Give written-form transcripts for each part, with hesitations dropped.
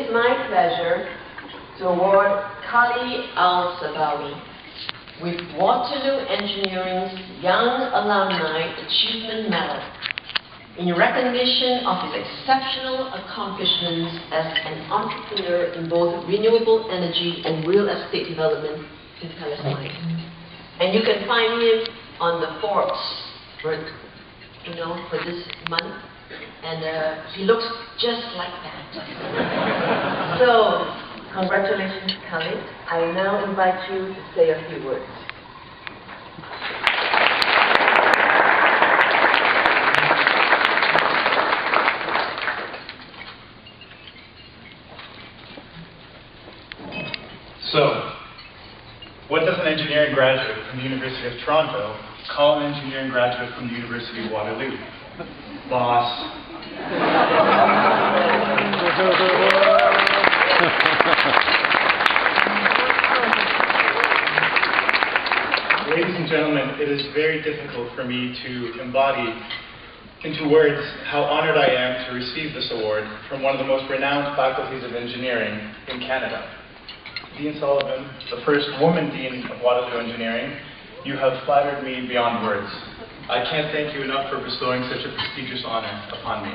is my pleasure to award Khaled Al Sabawi with Waterloo Engineering's Young Alumni Achievement Medal in recognition of his exceptional accomplishments as an entrepreneur in both renewable energy and real estate development in Palestine. And you can find him on the Forbes for this month. And he looks just like that. So, congratulations, Khaled. I now invite you to say a few words. So, what does an engineering graduate from the University of Toronto call an engineering graduate from the University of Waterloo? Boss. Ladies and gentlemen, it is very difficult for me to embody into words how honored I am to receive this award from one of the most renowned faculties of engineering in Canada. Dean Sullivan, the first woman Dean of Waterloo Engineering, you have flattered me beyond words. I can't thank you enough for bestowing such a prestigious honor upon me.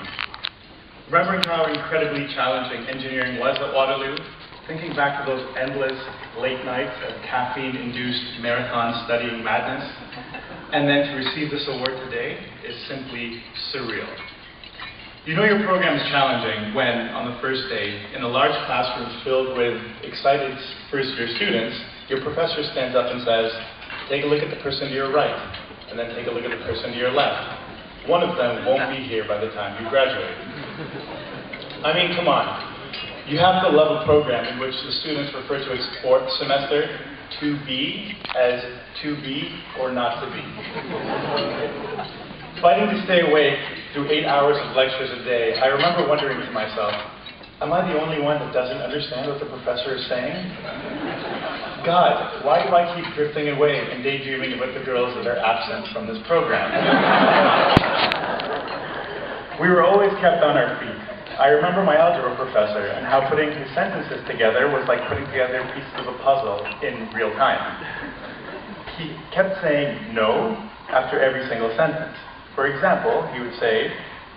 Remembering how incredibly challenging engineering was at Waterloo, thinking back to those endless late nights of caffeine-induced marathon studying madness, and then to receive this award today is simply surreal. You know your program is challenging when, on the first day, in a large classroom filled with excited first-year students, your professor stands up and says, "Take a look at the person to your right, and then take a look at the person to your left. One of them won't be here by the time you graduate." I mean, come on. You have to love a program in which the students refer to its fourth semester to be as to be or not to be. Fighting to stay awake through 8 hours of lectures a day, I remember wondering to myself, am I the only one that doesn't understand what the professor is saying? God, why do I keep drifting away and daydreaming about the girls that are absent from this program? We were always kept on our feet. I remember my algebra professor and how putting his sentences together was like putting together pieces of a puzzle in real time. He kept saying no after every single sentence. For example, he would say,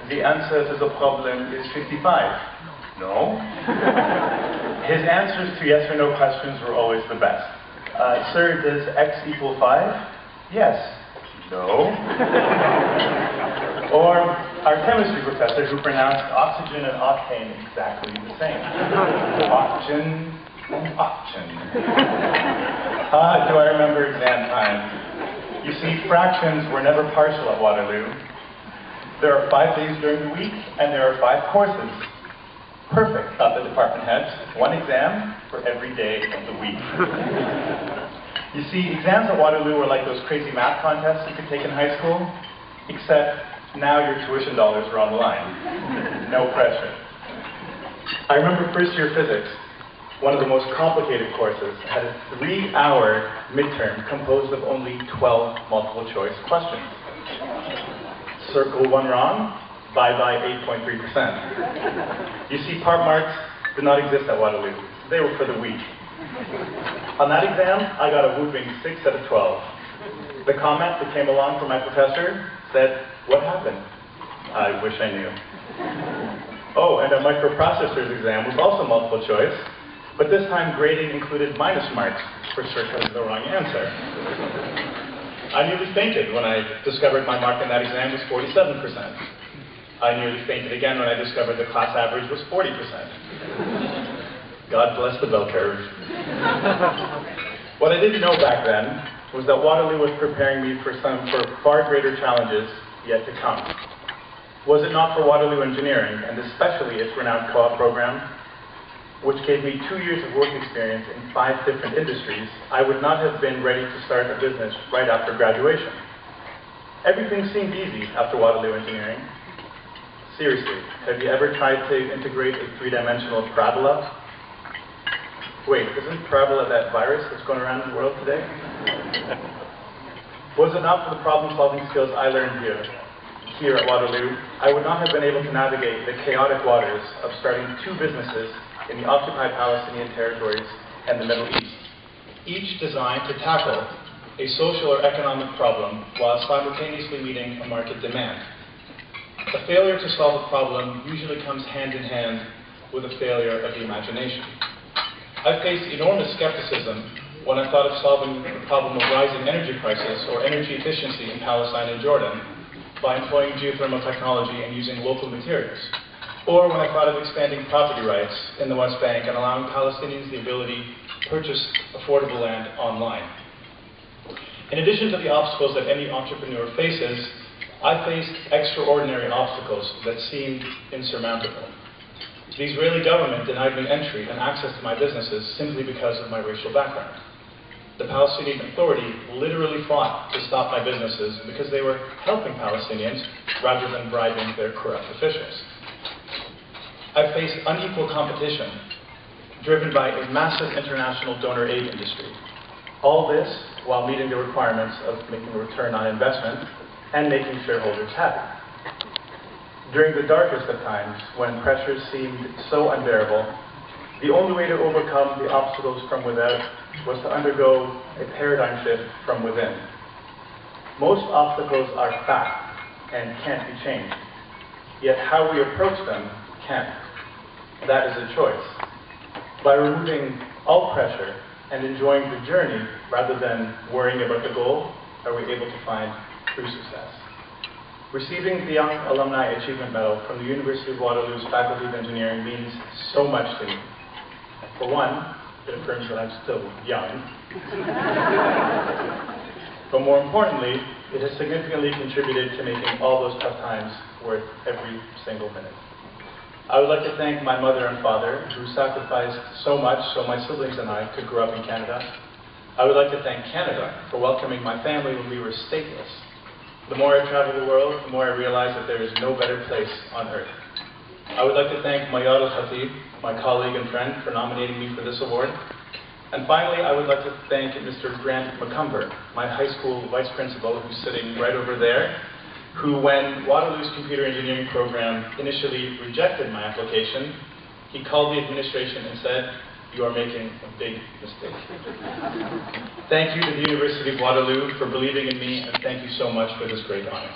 "The answer to the problem is 55. No. His answers to yes or no questions were always the best. "Sir, does x equal 5? Yes. No. Or our chemistry professor who pronounced oxygen and octane exactly the same. Oxygen and oxygen. Do I remember exam time. You see, fractions were never partial at Waterloo. There are 5 days during the week, and there are 5 courses. Perfect, thought the department heads. 1 exam for every day of the week. You see, exams at Waterloo were like those crazy math contests you could take in high school, except now your tuition dollars were on the line. No pressure. I remember first year physics, one of the most complicated courses, had a 3-hour midterm composed of only 12 multiple choice questions. Circle 1 wrong, bye-bye 8.3%. You see, part marks did not exist at Waterloo. They were for the weak. On that exam, I got a whooping 6 out of 12. The comment that came along from my professor said, "What happened?" I wish I knew. Oh, and a microprocessors exam was also multiple choice, but this time grading included minus marks for shortcutting the wrong answer. I nearly fainted when I discovered my mark in that exam was 47%. I nearly fainted again when I discovered the class average was 40%. God bless the bell curve. What I didn't know back then was that Waterloo was preparing me for far greater challenges yet to come. Was it not for Waterloo Engineering, and especially its renowned co-op program, which gave me 2 years of work experience in 5 different industries, I would not have been ready to start a business right after graduation. Everything seemed easy after Waterloo Engineering. Seriously, have you ever tried to integrate a 3-dimensional parabola? Wait, isn't parabola that virus that's going around in the world today? Was it not for the problem-solving skills I learned here at Waterloo, I would not have been able to navigate the chaotic waters of starting 2 businesses in the occupied Palestinian territories and the Middle East, each designed to tackle a social or economic problem while simultaneously meeting a market demand. A failure to solve a problem usually comes hand in hand with a failure of the imagination. I faced enormous skepticism when I thought of solving the problem of rising energy prices or energy efficiency in Palestine and Jordan by employing geothermal technology and using local materials, or when I thought of expanding property rights in the West Bank and allowing Palestinians the ability to purchase affordable land online. In addition to the obstacles that any entrepreneur faces, I faced extraordinary obstacles that seemed insurmountable. The Israeli government denied me entry and access to my businesses simply because of my racial background. The Palestinian Authority literally fought to stop my businesses because they were helping Palestinians rather than bribing their corrupt officials. I faced unequal competition driven by a massive international donor aid industry. All this while meeting the requirements of making a return on investment and making shareholders happy. During the darkest of times, when pressures seemed so unbearable, the only way to overcome the obstacles from without was to undergo a paradigm shift from within. Most obstacles are fact and can't be changed, yet how we approach them can. That is a choice. By removing all pressure and enjoying the journey rather than worrying about the goal, are we able to find true success. Receiving the Young Alumni Achievement Medal from the University of Waterloo's Faculty of Engineering means so much to me. For one, it affirms that I'm still young. But more importantly, it has significantly contributed to making all those tough times worth every single minute. I would like to thank my mother and father, who sacrificed so much so my siblings and I could grow up in Canada. I would like to thank Canada for welcoming my family when we were stateless. The more I travel the world, the more I realize that there is no better place on earth. I would like to thank Mayad Al-Khatib, my colleague and friend, for nominating me for this award. And finally, I would like to thank Mr. Grant McCumber, my high school vice principal, who's sitting right over there, who, when Waterloo's computer engineering program initially rejected my application, he called the administration and said, "You are making a big mistake." Thank you to the University of Waterloo for believing in me, and thank you so much for this great honor.